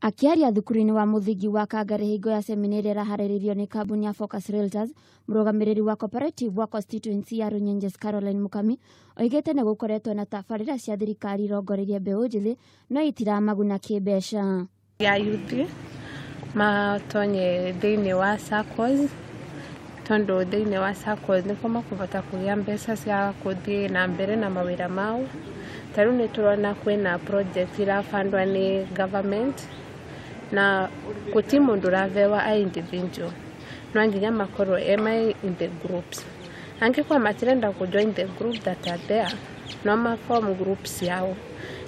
Akiaria thukuru-inĩ wa muthingi wa Kangare hingo ya seminari ĩraharĩrĩirio nĩ kambuni ya Focus Realtors, mũrũgamĩrĩri wa cooperative wa constituency ya Runyenjes Caroline Mukami oigĩte nĩ gũkoretwo na tabarĩra cia thirikari irongoreirie mbeũ njĩthĩ no itiramaguna kĩmbeca. Ya youth matonye thĩinĩ wa SACCOs, tondũ thĩinĩ wa SACCOs nĩkuo makũhota kũgĩa mbeca cia gũthiĩ na mbere na mawĩra mao. Tarĩu nĩ tũrona kwĩna project irafundwa nĩ government na gũtirĩ mũndũ ũrahewa individual, no nginya makorwo in the groups. Angĩkorwo matirenda join the group that are there, no maform groups yao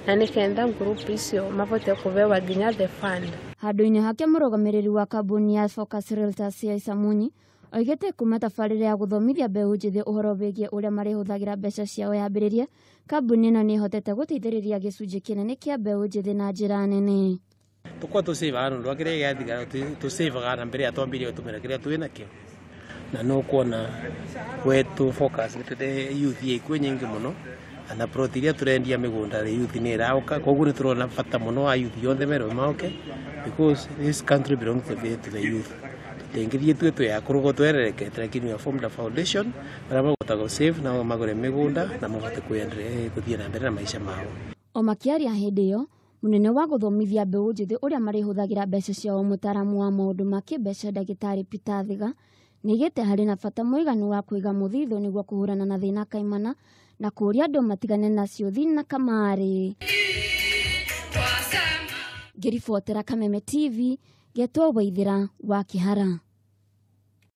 na nĩkenda group icio mahote kũhewa nginya the fund. Handũ-inĩ hake mũrũgamĩrĩri wa kambuni ya Focus Realtors Isa Munyi oigĩte kuma tabarĩra ya gũthomithia mbeũ njĩthĩ ũhoro wĩgiĩ ũrĩa marĩhũthagĩra mbeca ciao yambĩrĩrie, kambuni ĩno nĩ ĩhotete gũteithĩrĩria gĩcunjĩ kĩnene kĩa mbeũ njĩthĩ na njĩra nene. Tukwa tusiva anu ndo kire ya thigara tusiva kana mbere atwambirie gutumira kire twina kio na no kuona wetu focus nitete youth ye kwe nyingi muno ana protiria turendia migunda ri youth ni rauka koguo ni turona bata muno wa youth yonthe mero maoke because this country belongs to the youth. Tengirie tu ya kurugo twereke lakini ya form the foundation para magota save na magore migunda na mabote kuendelea kuthia na mbere na maisha mao. O makiaria hĩndĩ ĩyo munene wa gũthomithia mbeũ njĩthĩ ũrĩa marĩhũthagĩra mbeca ciao mũtaramu wa maũndũ ma kĩmbeca Ndagĩtarĩ Peter Thiga nĩaugĩte harĩ na bata mũiganu wa kũiga mũthithũ nĩguo kũhũrana na thĩna kaimana na kũria andũ matigane nacio thina kamarĩ. Ngĩribotera Kameme TV, Getwo Waithĩra wa Kĩhara.